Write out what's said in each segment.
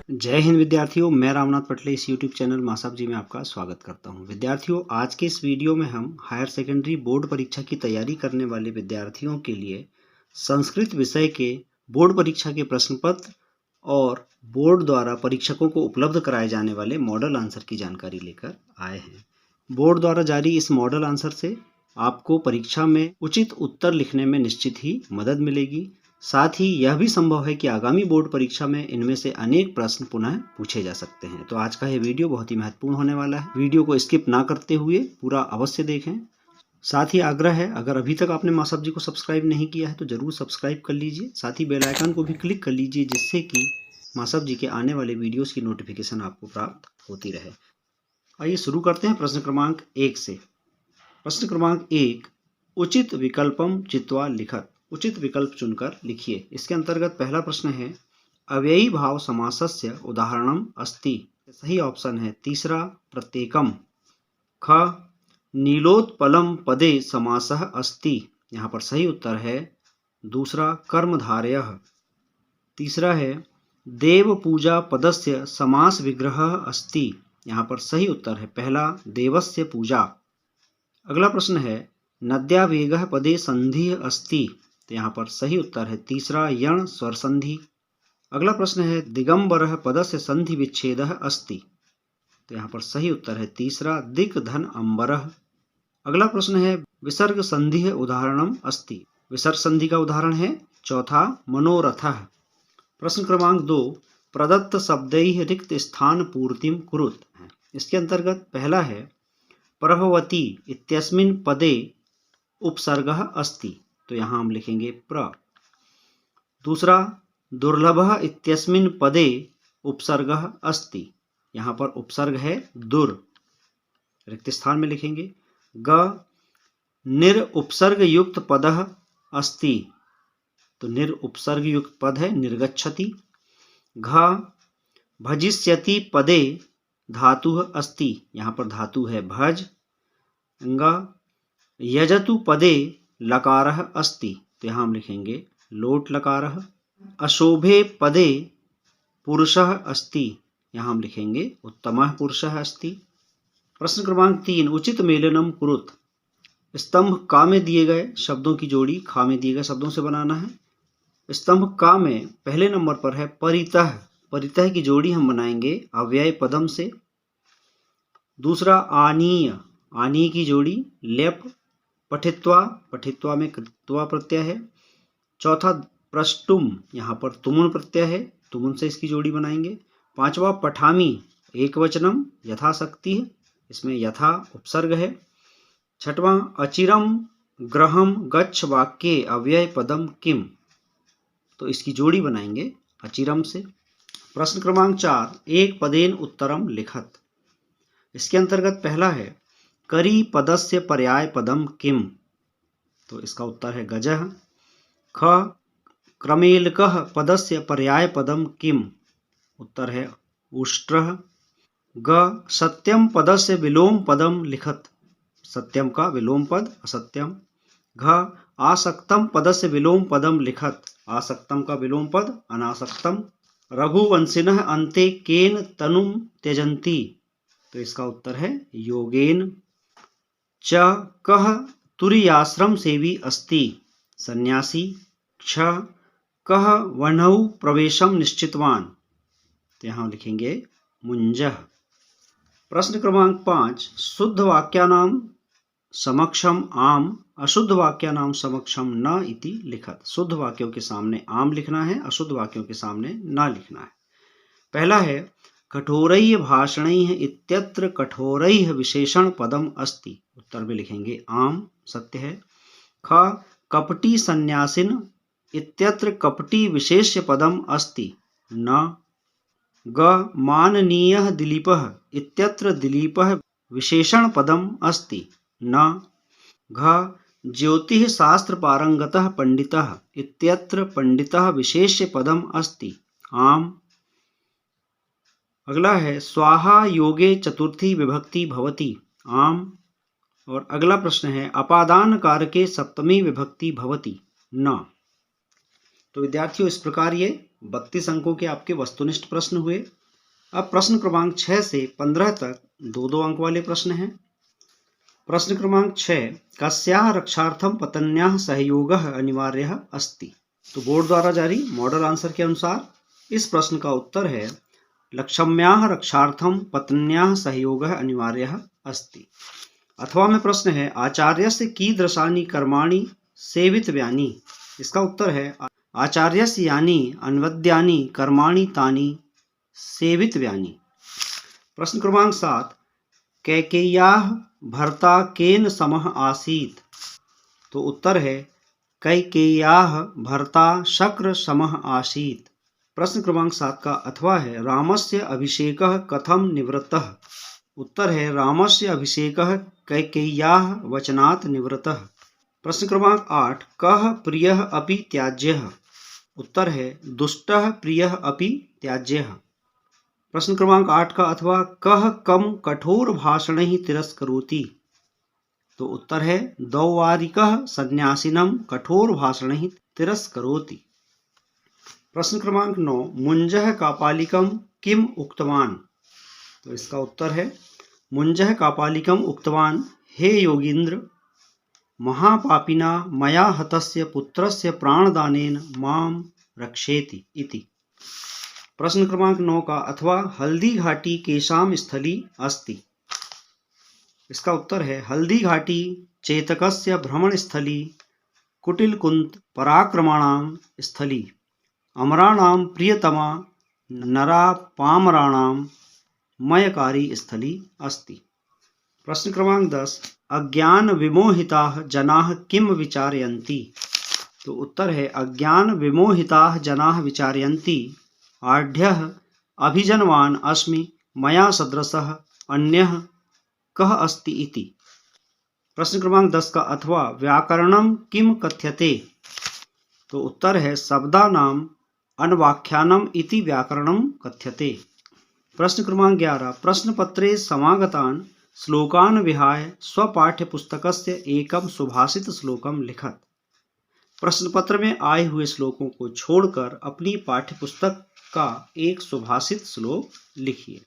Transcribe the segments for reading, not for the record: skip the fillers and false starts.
जय हिंद विद्यार्थियों, मैं रामनाथ पटले इस YouTube चैनल मासाब जी में आपका स्वागत करता हूं। विद्यार्थियों, आज के इस वीडियो में हम हायर सेकेंडरी बोर्ड परीक्षा की तैयारी करने वाले विद्यार्थियों के लिए संस्कृत विषय के बोर्ड परीक्षा के प्रश्न पत्र और बोर्ड द्वारा परीक्षकों को उपलब्ध कराए जाने वाले मॉडल आंसर की जानकारी लेकर आए हैं। बोर्ड द्वारा जारी इस मॉडल आंसर से आपको परीक्षा में उचित उत्तर लिखने में निश्चित ही मदद मिलेगी। साथ ही यह भी संभव है कि आगामी बोर्ड परीक्षा में इनमें से अनेक प्रश्न पुनः पूछे जा सकते हैं। तो आज का यह वीडियो बहुत ही महत्वपूर्ण होने वाला है। वीडियो को स्किप ना करते हुए पूरा अवश्य देखें। साथ ही आग्रह है, अगर अभी तक आपने मासाब जी को सब्सक्राइब नहीं किया है तो जरूर सब्सक्राइब कर लीजिए। साथ ही बेल आइकन को भी क्लिक कर लीजिए, जिससे कि मासाब जी के आने वाले वीडियोस की नोटिफिकेशन आपको प्राप्त होती रहे। आइए शुरू करते हैं प्रश्न क्रमांक 1 से। प्रश्न क्रमांक 1, उचित विकल्पम चित्वा लिखत। उचित विकल्प चुनकर लिखिए। इसके अंतर्गत पहला प्रश्न है, अव्ययी भाव समासस्य उदाहरणम अस्ति। सही ऑप्शन है तीसरा, प्रत्येकम। ख, नीलोत्पलम पदे समासः अस्ति। यहाँ पर सही उत्तर है दूसरा, कर्मधारयः। तीसरा है, देव पूजा पदस्य समास विग्रह अस्ति। यहाँ पर सही उत्तर है पहला, देवस्य पूजा। अगला प्रश्न है, नद्या वेगः पदे संधिः अस्ति। तो यहाँ पर सही उत्तर है तीसरा, यण स्वर संधि। अगला प्रश्न है, दिगंबरः पदस्य संधि विच्छेदः अस्ति। तो यहाँ पर सही उत्तर है तीसरा, दिक् धन अंबरः। अगला प्रश्न है, विसर्ग संधि उदाहरणम अस्ति। विसर्ग संधि का उदाहरण है चौथा, मनोरथः। प्रश्न क्रमांक 2, प्रदत्त शब्दैः रिक्त स्थान पूर्तिम कुरुत। इसके अंतर्गत पहला है, प्रभवती इत्यस्मिन् पदे उपसर्गः अस्ति। तो यहाँ हम लिखेंगे प्र। दूसरा, दुर्लभः इत्यस्मिन् पदे उपसर्गः अस्ति। यहाँ पर उपसर्ग है दुर, रिक्त स्थान में लिखेंगे। ग, निर उपसर्ग युक्त पदः अस्ति। तो निर उपसर्ग युक्त पद है निर्गच्छति। घ, भजिष्यति पदे धातुः अस्ति। यहाँ पर धातु है भज। ङ, यजतु पदे लकारः अस्ति। तो यहाँ हम लिखेंगे लोट लकारः। अशोभे पदे पुरुषः अस्ति। यहाँ हम लिखेंगे उत्तमः पुरुषः अस्ति। प्रश्न क्रमांक 3, उचित मेलनम कुरुत। स्तंभ का में दिए गए शब्दों की जोड़ी खा में दिए गए शब्दों से बनाना है। स्तंभ का में पहले नंबर पर है परितः। परितः की जोड़ी हम बनाएंगे अव्यय पदम से। दूसरा, आनीय। आनीय की जोड़ी लेप। पठित्वा, पठित्वा में कृत्वा प्रत्यय है। चौथा, प्रष्टुम, यहाँ पर तुमुन प्रत्यय है, तुमुन से इसकी जोड़ी बनाएंगे। पांचवा, पठामी, एक वचनम यथाशक्ति है, इसमें यथा उपसर्ग है। छठवां, अचिरम ग्रहम गच्छ वाक्ये अव्यय पदम किम। तो इसकी जोड़ी बनाएंगे अचिरम से। प्रश्न क्रमांक 4, एक पदेन उत्तरम लिखत। इसके अंतर्गत पहला है, करी पदस्य पर्याय पदम किम। तो इसका उत्तर है गजः। ख, क्रमेलकः पदस्य पर्याय पदम किम। उत्तर है उष्ट्रः। ग, सत्यम पदस्य विलोम पदम लिखत। सत्यम का विलोम पद असत्यम। घ, आसक्तम पदस्य विलोम पदम लिखत। आसक्तम का विलोम पद अनासक्तम। रघुवंशिनः अन्ते केन तनुम त्यजन्ति। तो इसका उत्तर है योगेन। च, कः तुरीयाश्रम सेवी अस्ति। सन्यासी। क्ष, कः वह्नौ प्रवेशम निश्चितवान। तो यहाँ लिखेंगे मुंजः। प्रश्न क्रमांक 5, शुद्ध वाक्यानाम समक्षम आम, अशुद्ध वाक्यानाम समक्षम न इति लिखत। शुद्ध वाक्यों के सामने आम लिखना है, अशुद्ध वाक्यों के सामने न लिखना है। पहला है, कठोरैः भाषणैः इत्यत्र कठोरैः विशेषण पदम अस्ति। उत्तर में लिखेंगे आम, सत्य है। ख, कपटी सन्यासिन इत्यत्र कपटी विशेष्य पदम अस्ति। न। ग, माननीयः दिलीपः इत्यत्र दिलीपः विशेषण पदम अस्ति। न। घ, ज्योतिः शास्त्र पारंगतः पंडितः इत्यत्र पंडितः विशेष्य पदम अस्ति। आम। अगला है, स्वाहा योगे चतुर्थी विभक्ति भवति। आम। और अगला प्रश्न है, अपादान कारके सप्तमी विभक्ति भवति। न। तो विद्यार्थियों, इस प्रकार ये 32 अंकों के आपके वस्तुनिष्ठ प्रश्न हुए। अब प्रश्न क्रमांक 6 से 15 तक 2-2 अंक वाले प्रश्न हैं। प्रश्न क्रमांक 6, कस्याः रक्षार्थं पत्न्याः सहयोगः अनिवार्यः अस्ति। तो बोर्ड द्वारा जारी मॉडल आंसर के अनुसार इस प्रश्न का उत्तर है लक्ष्म्याः रक्षार्थं पत्न्याः सहयोगः अनिवार्यः अस्ति। अथवा में प्रश्न है आचार्यस्य कीदृशानि कर्माणि सेवितव्यानि। इसका उत्तर है आचार्यस्य यानि अन्वद्यानि कर्माणि तानि सेवितव्यानि। प्रश्न क्रमांक 7, कैकेय्याः भर्ता केन समः आसीत्। तो उत्तर है कैकेय्याः भर्ता शक्र समः आसीत्। प्रश्न क्रमांक 7 का अथवा है रामस्य अभिषेकः कथं निवृत्तः। उत्तर है रामस्य अभिषेकः कैकेय्याः वचनात् निवृत्तः। प्रश्न क्रमांक 8, कः प्रियः अपि त्याज्यः। उत्तर है दुष्टः प्रियः अपि त्याज्यः। प्रश्न क्रमांक 8 का अथवा कः कम कठोर भाषणैः तिरस्करोति। तो उत्तर है दौवारिकः सन्यासिनं कठोर भाषणैः तिरस्करोति। प्रश्न क्रमांक 9, मुञ्जः कापालिकं किम उक्तवान्। तो इसका उत्तर है मुञ्जः कापालिकम् उक्तवान् हे योगीन्द्र महापापिना मया हतस्य पुत्रस्य प्राणदानेन मां रक्षेति इति। प्रश्न क्रमांक 9 का अथवा हल्दी घाटी केषां स्थली अस्ति। इसका उत्तर है हल्दी घाटी चेतकस्य भ्रमणस्थली कुटिलकुंत पराक्रमाणां स्थली अमराणां प्रियतमा नरापामराणां मयकारी स्थली अस्ति। प्रश्न क्रमांक 10, अज्ञान विमोहिताः जनाः किम विचारयन्ति। तो उत्तर है अज्ञान विमोहिताः जनाः विचारयन्ति आढ्यः अभिजनवान् अस्मि मया सदृशः अन्यः कः अस्ति इति। प्रश्न क्रमांक 10 का अथवा व्याकरणं किम कथ्यते। तो उत्तर है शब्दानाम् अन्वाख्यानम् इति व्याकरणं कथ्यते। प्रश्न क्रमांक 11, प्रश्नपत्रे समागतान् श्लोकान् विहाय स्वपाठ्यपुस्तकस्य एकं सुभाषित श्लोकं लिखत। प्रश्न पत्र में आए हुए श्लोकों को छोड़कर अपनी पाठ्यपुस्तक का एक सुभाषित श्लोक लिखिए।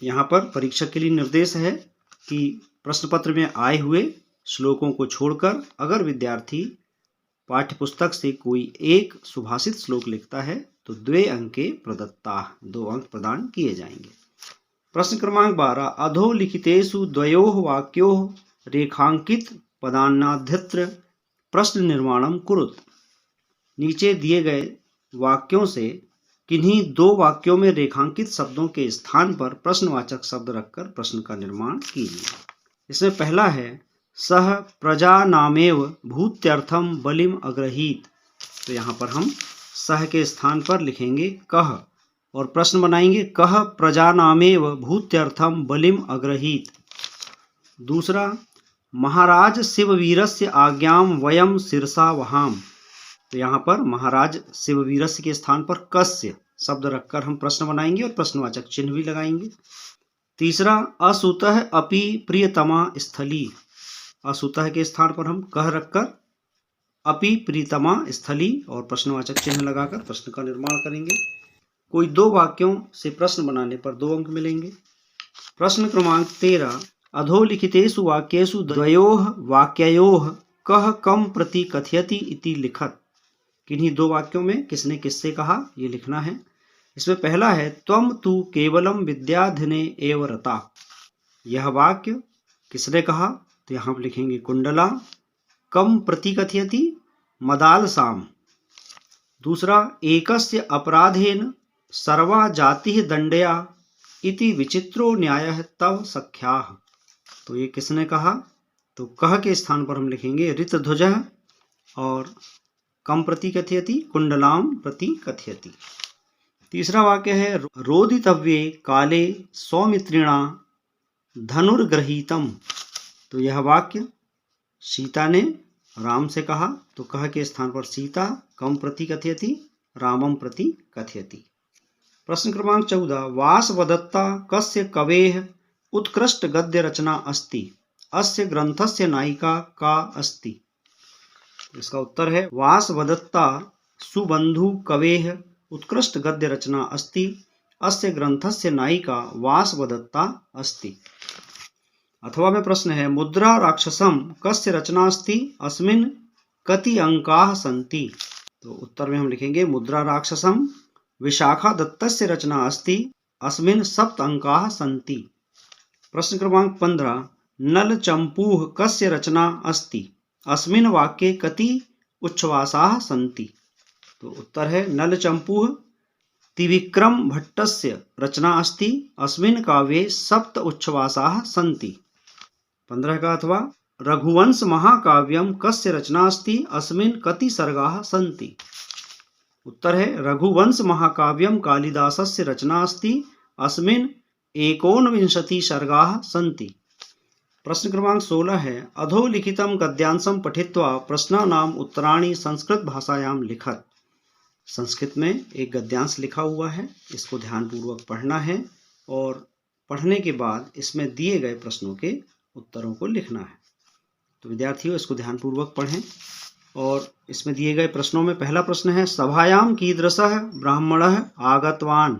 यहाँ पर परीक्षक के लिए निर्देश है कि प्रश्न पत्र में आए हुए श्लोकों को छोड़कर अगर विद्यार्थी पाठ्यपुस्तक से कोई एक सुभाषित श्लोक लिखता है तो 2 अंके प्रदत्ता, 2 अंक प्रदान किए जाएंगे। प्रश्न क्रमांक 12, अधोलिखितेषु द्वयोः वाक्योः रेखांकित पदान्नाध्यत्र प्रश्न निर्माणं कुरुत। नीचे दिए गए वाक्यों से किन्हीं 2 वाक्यों में रेखांकित शब्दों के स्थान पर प्रश्नवाचक शब्द रखकर प्रश्न का निर्माण कीजिए। इसमें पहला है सह प्रजानामेव भूत्यर्थम बलिम अग्रहीत। तो यहाँ पर हम सह के स्थान पर लिखेंगे कह और प्रश्न बनाएंगे कह प्रजानामेव भूत्यर्थम बलिम अग्रहीत। दूसरा, महाराज शिववीरस्य आज्ञां वयम शिरसा वहाम। तो यहाँ पर महाराज शिववीरस्य के स्थान पर कस्य शब्द रखकर हम प्रश्न बनाएंगे और प्रश्नवाचक चिन्ह भी लगाएंगे। तीसरा, असुतः अपि प्रियतमा स्थली। असुतः के स्थान पर हम कह रखकर अपि प्रियतमा स्थली और प्रश्नवाचक चिन्ह लगाकर प्रश्न का निर्माण करेंगे। कोई 2 वाक्यों से प्रश्न बनाने पर 2 अंक मिलेंगे। प्रश्न क्रमांक 13, अधोलिखितेषु वाक्येषु द्वयोः वाक्ययोः कः कम प्रति कथयति इति लिखत। किन्हीं 2 वाक्यों में किसने किससे कहा ये लिखना है। इसमें पहला है त्वं तु केवलम विद्याधने एव रता। यह वाक्य किसने कहा तो यहाँ लिखेंगे कुंडला कम प्रति कथयति मदालसाम। दूसरा, एकस्य अपराधेन सर्वा जातिः दंडया इति विचित्रो न्यायः तव सख्याः। तो ये किसने कहा तो कह के स्थान पर हम लिखेंगे ऋतध्वजः और कम प्रति कथयति कुंडलाम प्रति कथयति। तीसरा वाक्य है रोदितव्ये काले सौमित्रिणा धनुर्गृहीतम। तो यह वाक्य सीता ने राम से कहा तो कह के स्थान पर सीता कम प्रति कथयति रामम प्रति कथयति। प्रश्न क्रमांक 14, वासवदत्ता कस्य कवेः उत्कृष्ट गद्य रचना अस्ति अस्य ग्रंथस्य नायिका का अस्ति। इसका उत्तर है वासवदत्ता सुबंधु कवेः उत्कृष्ट गद्य रचना अस्ति। अस्य ग्रंथस्य नायिका वासवदत्ता अस्ति। अथवा में प्रश्न है मुद्रा राक्षसम कस्य रचना अस्ति अस्मिन् कति अंकाः सन्ति। तो उत्तर में हम लिखेंगे मुद्रा राक्षसम विशाखा दत्तस्य रचना अस्ति अस्मिन् 7 अंकाः सन्ति। प्रश्न क्रमांक 15 नल चंपूः कस्य रचना अस्ति अस्मिन् वाक्ये कति उच्छ्वासाः सन्ति। तो उत्तर है नल चंपूः त्रिविक्रम भट्टस्य रचना अस्ति अस्मिन् काव्ये 7 उच्छ्वासाः सन्ति। 15 का अथवा रघुवंश महाकाव्यम कस्य रचना अस्ति अस्मिन् कति सर्गाः सन्ति। उत्तर है रघुवंश महाकाव्यम कालिदासस्य रचना अस्ति अस्मिन् 29 सर्गाः सन्ति। प्रश्न क्रमांक 16 है अधोलिखितं गद्यांशं पठित्वा प्रश्नानाम् उत्तराणि संस्कृत भाषायां लिखत। संस्कृत में एक गद्यांश लिखा हुआ है, इसको ध्यानपूर्वक पढ़ना है और पढ़ने के बाद इसमें दिए गए प्रश्नों के उत्तरों को लिखना है। तो विद्यार्थियों इसको ध्यानपूर्वक पढ़ें और इसमें दिए गए प्रश्नों में पहला प्रश्न है सभायां कीदृशः ब्राह्मणः आगतवान्।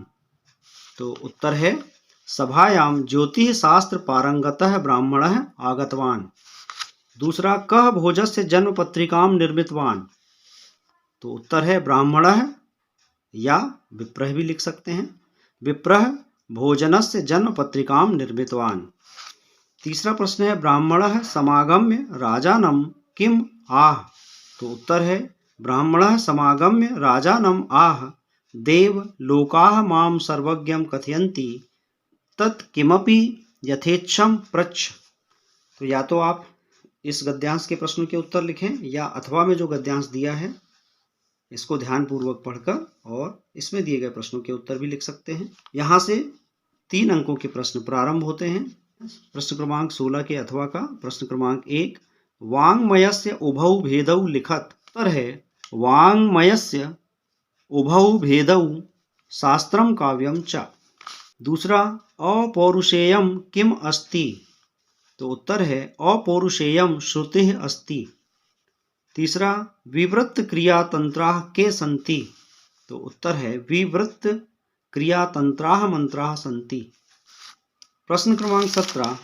तो उत्तर है सभायां ज्योतिः शास्त्र पारंगतः ब्राह्मणः आगतवान्। दूसरा कः भोजस्य जन्म पत्रिकां निर्मितवान्। तो उत्तर है ब्राह्मणः या विप्रः भी लिख सकते हैं। विप्रः भोजनस्य जन्म पत्रिकां निर्मितवान्। तीसरा प्रश्न है ब्राह्मणः समागम्य राजानं किम आह। तो उत्तर है ब्राह्मणः समागम्य राजानं आह देव लोकाः मां सर्वज्ञं कथयन्ति तत् किमपि यथेच्छं पृच्छ। तो या तो आप इस गद्यांश के प्रश्नों के उत्तर लिखें या अथवा में जो गद्यांश दिया है इसको ध्यानपूर्वक पढ़कर और इसमें दिए गए प्रश्नों के उत्तर भी लिख सकते हैं। यहाँ से 3 अंकों के प्रश्न प्रारंभ होते हैं। प्रश्न क्रमांक 16 के अथवा का प्रश्न क्रमांक 1 वाङ्मयस्य उभौ भेदौ लिखत। उत्तर है वाङ्मयस्य उभौ भेदौ शास्त्रम काव्यम च। दूसरा अपौरुषेयम किम अस्ति। तो उत्तर है अपौरुषेयम श्रुतिः अस्ति। तीसरा विवृत्त क्रियातंत्राः के सन्ति। तो उत्तर है विवृत्त क्रियातंत्राः मंत्राः सन्ति। प्रश्न क्रमांक 17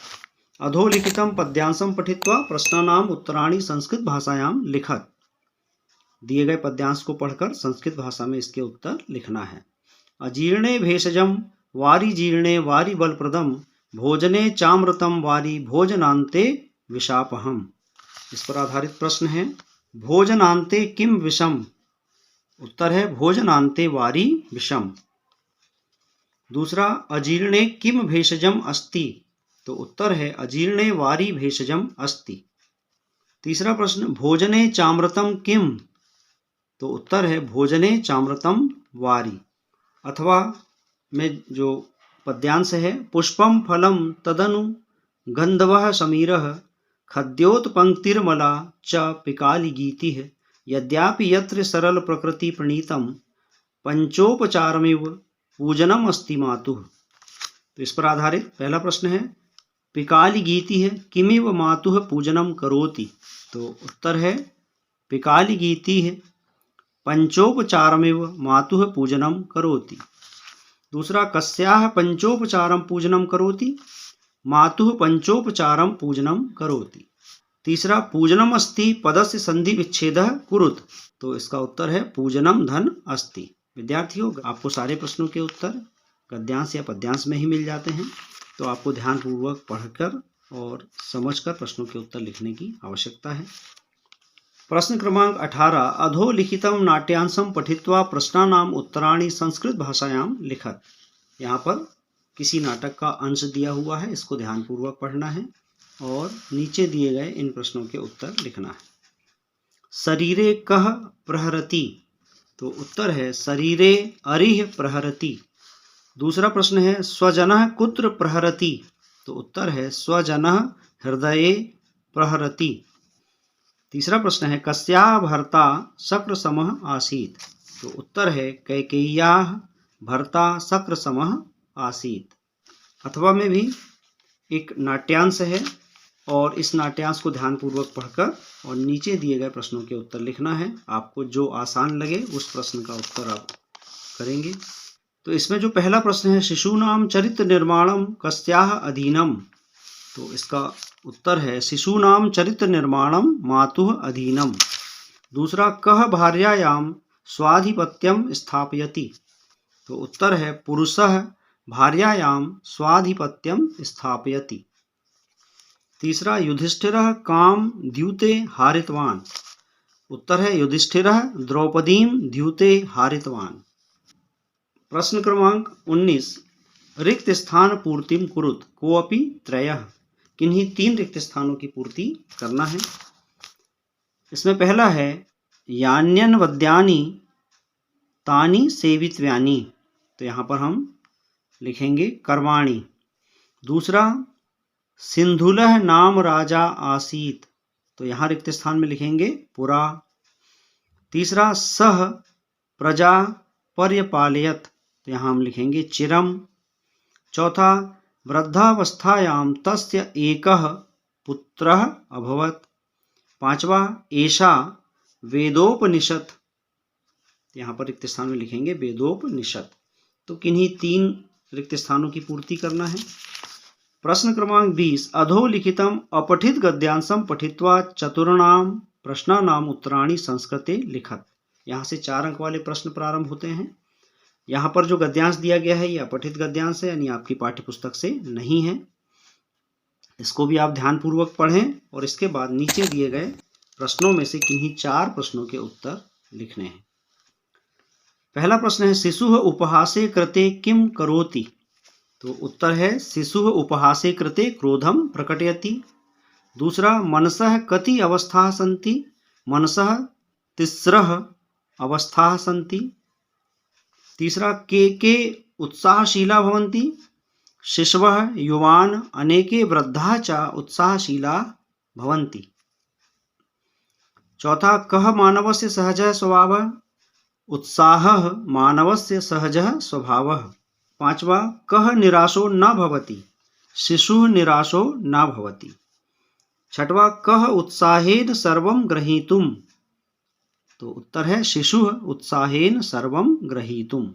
अधोलिखितं पद्यांशं पठित्वा प्रश्नानाम् उत्तराणि संस्कृत भाषायां लिखत। दिए गए पद्यांश को पढ़कर संस्कृत भाषा में इसके उत्तर लिखना है। अजीर्णे भेषजं वारि जीर्णे वारि बलप्रदं भोजने चामृतं वारि भोजनान्ते विषापहम्। इस पर आधारित प्रश्न है भोजनान्ते किम विषम। उत्तर है भोजनान्ते वारि विषम। दूसरा अजीर्णे किम भेषजम अस्ति। तो उत्तर है अजीर्णे वारि भेषजम अस्ति। तीसरा प्रश्न भोजने चामृतम किम। तो उत्तर है भोजने चामृतम वारि। अथवा में जो पद्यांश है पुष्पम फलम तदनु गंधवः समीरः खद्योत्पंक्तिर्मला च पिकालिगीतिः यद्यापि यत्र सरल प्रकृति प्रणीतम पंचोपचारमिव पूजनम अस्ति मातुः। तो इस पर आधारित पहला प्रश्न है पिकालिगीतिः किमिव मातुः पूजनम करोति। तो उत्तर है पिकालिगीतिः पंचोपचारमिव मातुः पूजनम करोति। दूसरा कस्याः पंचोपचारम पूजनम करोति। मातुः पंचोपचारम पूजनम करोति। तीसरा पूजनम अस्ति पदस्य संधि विच्छेदः कुरुत। तो इसका उत्तर है पूजनम धन अस्ति। विद्यार्थियों आपको सारे प्रश्नों के उत्तर गद्यांश या पद्यांश में ही मिल जाते हैं, तो आपको ध्यानपूर्वक पढ़कर और समझकर प्रश्नों के उत्तर लिखने की आवश्यकता है। प्रश्न क्रमांक 18 अधोलिखितं नाट्यांशं पठित्वा प्रश्नानाम् उत्तराणि संस्कृत भाषायां लिखत। यहाँ पर किसी नाटक का अंश दिया हुआ है, इसको ध्यानपूर्वक पढ़ना है और नीचे दिए गए इन प्रश्नों के उत्तर लिखना है। शरीरे कः प्रहरति। तो उत्तर है शरीरे अरिः प्रहरति। दूसरा प्रश्न है स्वजनः कुत्र प्रहरति। तो उत्तर है स्वजनः हृदये प्रहरति। तीसरा प्रश्न है कस्याः भर्ता शक्रसमः आसीत्। तो उत्तर है कैकेय्याः भर्ता शक्रसमः आसीत्। अथवा में भी एक नाट्यांश है और इस नाट्यांश को ध्यानपूर्वक पढ़कर और नीचे दिए गए प्रश्नों के उत्तर लिखना है। आपको जो आसान लगे उस प्रश्न का उत्तर आप करेंगे। तो इसमें जो पहला प्रश्न है, शिशूनाम चरित्र निर्माणम कस्याः अधीनम, तो इसका उत्तर है शिशूनाम चरित्र निर्माणम मातुः अधीनम। दूसरा, कः भार्यायाम स्वाधिपत्यम स्थापयति, तो उत्तर है पुरुषः भार्यायाम स्वाधिपत्यम स्थापयति। तीसरा, युधिष्ठिरः कां द्यूते हारितवान्, उत्तर है युधिष्ठिरः द्रौपदीं द्यूते हारितवान्। प्रश्न क्रमांक 19, रिक्त स्थान पूर्तिम कुरुत कोऽपि त्रयः, किन्हीं 3 रिक्त स्थानों की पूर्ति करना है। इसमें पहला है यान्यन्वद्यानि तानि सेवित्व्यानि, तो यहाँ पर हम लिखेंगे कर्माणि। दूसरा, सिंधुलः नाम राजा आसीत, तो यहाँ रिक्त स्थान में लिखेंगे पुरा। तीसरा, सह प्रजा पर्यपालयत, तो यहाँ हम लिखेंगे चिरम। चौथा, वृद्धावस्थायां तस्य एकः पुत्रः अभवत्। पांचवा, एषा वेदोपनिषद, यहाँ पर रिक्त स्थान में लिखेंगे वेदोपनिषद। तो किन्हीं 3 रिक्त स्थानों की पूर्ति करना है। प्रश्न क्रमांक 20, अधोलिखितम अपठित गद्यांशम पठित्वा चतुर्णाम प्रश्नानाम उत्तराणि संस्कृते लिखत। यहाँ से 4 अंक वाले प्रश्न प्रारंभ होते हैं। यहाँ पर जो गद्यांश दिया गया है ये अपठित गद्यांश है, यानी आपकी पाठ्यपुस्तक से नहीं है। इसको भी आप ध्यानपूर्वक पढ़ें और इसके बाद नीचे दिए गए प्रश्नों में से किन्हीं 4 प्रश्नों के उत्तर लिखने हैं। पहला प्रश्न है, शिशुः उपहासे कृते किम करोति, तो उत्तर है शिशुः उपहासे कृते क्रोधम प्रकटयति। दूसरा, मनसः कति अवस्थाः सन्ति, मनसः तिस्रः अवस्थाः सन्ति। तीसरा, के उत्साहशीला भवन्ति, शिशवः युवान् अनेके वृद्धाः च उत्साहशीला भवन्ति। चौथा, कः मानवस्य सहजः स्वभावः, उत्साहः मानवस्य सहजः स्वभावः। पांचवा, कः निराशो न भवति, शिशुः निराशो न भवति। छठवा, कः उत्साहेन सर्वं ग्रहीतुं, तो उत्तर है शिशुः उत्साहेन सर्वं ग्रहीतुं।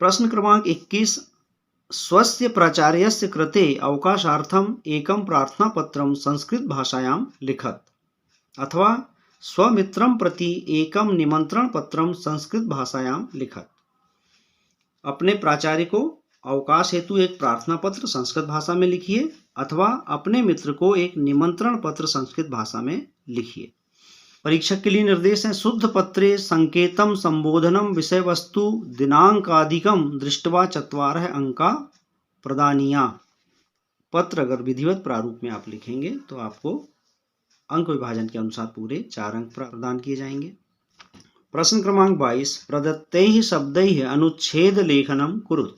प्रश्न क्रमांक 21, स्वस्य प्राचार्यस्य कृते अवकाशार्थम एकं प्रार्थनापत्रं संस्कृत भाषायां लिखत, अथवा स्वमित्रं प्रति एकं निमंत्रण पत्रं संस्कृत भाषायां लिखत। अपने प्राचार्य को अवकाश हेतु एक प्रार्थना पत्र संस्कृत भाषा में लिखिए, अथवा अपने मित्र को एक निमंत्रण पत्र संस्कृत भाषा में लिखिए। परीक्षक के लिए निर्देश है, शुद्ध पत्रे संकेतम संबोधनम विषय वस्तु दिनांकादिकम दृष्ट्वा 4 अंका प्रदानीया। पत्र अगर विधिवत प्रारूप में आप लिखेंगे तो आपको अंक विभाजन के अनुसार पूरे 4 अंक प्रदान किए जाएंगे। प्रश्न क्रमांक 22, प्रदत्तैः शब्दैः अनुच्छेद लेखनम कुरुत।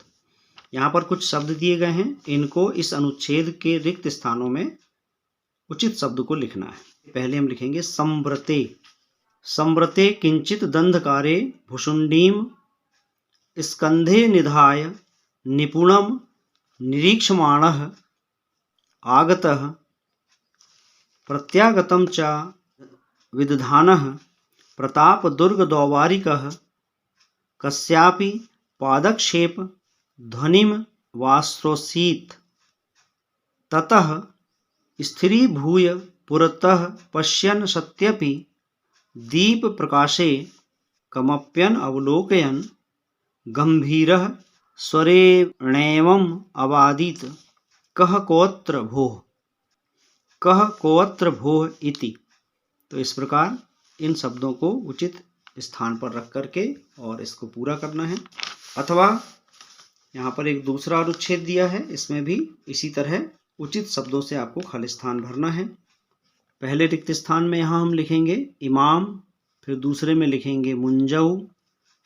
यहाँ पर कुछ शब्द दिए गए हैं, इनको इस अनुच्छेद के रिक्त स्थानों में उचित शब्द को लिखना है। पहले हम लिखेंगे संव्रते, संव्रते किंचित दंधकारे भुषुंडीम स्कंधे निधाय निपुणम निरीक्षमाणः आगतः प्रत्यागतम च विदधानः प्रताप दुर्ग दौवारिकः कस्यापि पादक्षेप ध्वनिम वाश्रोसीत ततः स्थिरीभूय पुरतः पश्यन् सत्यपि दीप प्रकाशे कमप्यन् अवलोकयन् गंभीरः स्वरेणैवम् अवादीत् कः कोऽत्र भोः, कः कोऽत्र भोः इति। तो इस प्रकार इन शब्दों को उचित स्थान पर रख करके और इसको पूरा करना है। अथवा यहाँ पर एक दूसरा अनुच्छेद दिया है, इसमें भी इसी तरह उचित शब्दों से आपको खाली स्थान भरना है। पहले रिक्त स्थान में यहाँ हम लिखेंगे इमाम, फिर दूसरे में लिखेंगे मुंजऊ,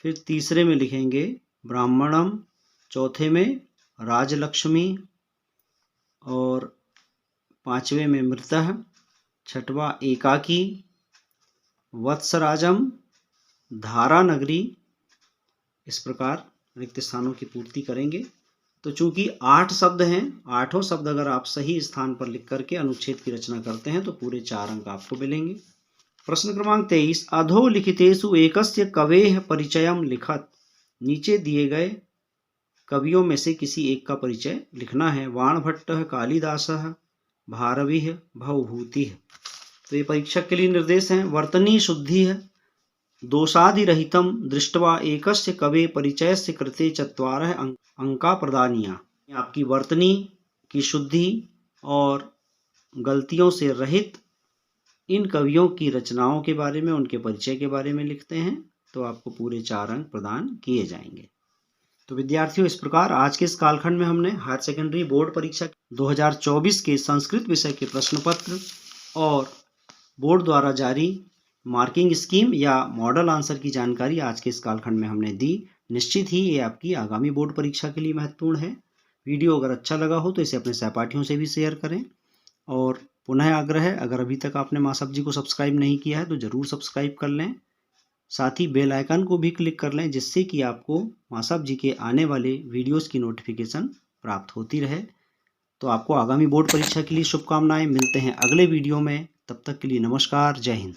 फिर तीसरे में लिखेंगे ब्राह्मणम, चौथे में राजलक्ष्मी और पांचवें में मृतः, छठवा एकाकी, वत्सराजम, धारा नगरी। इस प्रकार रिक्त स्थानों की पूर्ति करेंगे तो चूंकि 8 शब्द हैं, 8 शब्द अगर आप सही स्थान पर लिख करके अनुच्छेद की रचना करते हैं तो पूरे 4 अंक आपको मिलेंगे। प्रश्न क्रमांक 23, अधोलिखितेषु एकस्य कवेः परिचयम लिखत। नीचे दिए गए कवियों में से किसी एक का परिचय लिखना है। वाणभट्टः, कालिदासः, भारविः, भवभूतिः। तो ये परीक्षक के लिए निर्देश हैं। वर्तनी शुद्धिः दोषादिरहितं दृष्ट्वा एकस्य कवे परिचयस्य कृते चत्वारः अंका प्रदानीया। आपकी वर्तनी की शुद्धि और गलतियों से रहित इन कवियों की रचनाओं के बारे में, उनके परिचय के बारे में लिखते हैं तो आपको पूरे 4 अंक प्रदान किए जाएंगे। तो विद्यार्थियों, इस प्रकार आज के इस कालखंड में हमने हायर सेकेंडरी बोर्ड परीक्षा 2024 के संस्कृत विषय के प्रश्न पत्र और बोर्ड द्वारा जारी मार्किंग स्कीम या मॉडल आंसर की जानकारी आज के इस कालखंड में हमने दी। निश्चित ही ये आपकी आगामी बोर्ड परीक्षा के लिए महत्वपूर्ण है। वीडियो अगर अच्छा लगा हो तो इसे अपने सहपाठियों से भी शेयर करें और पुनः आग्रह है, अगर अभी तक आपने मासप जी को सब्सक्राइब नहीं किया है तो ज़रूर सब्सक्राइब कर लें। साथ ही बेल आइकन को भी क्लिक कर लें जिससे कि आपको मासप जी के आने वाले वीडियोस की नोटिफिकेशन प्राप्त होती रहे। तो आपको आगामी बोर्ड परीक्षा के लिए शुभकामनाएं। मिलते हैं अगले वीडियो में, तब तक के लिए नमस्कार, जय हिंद।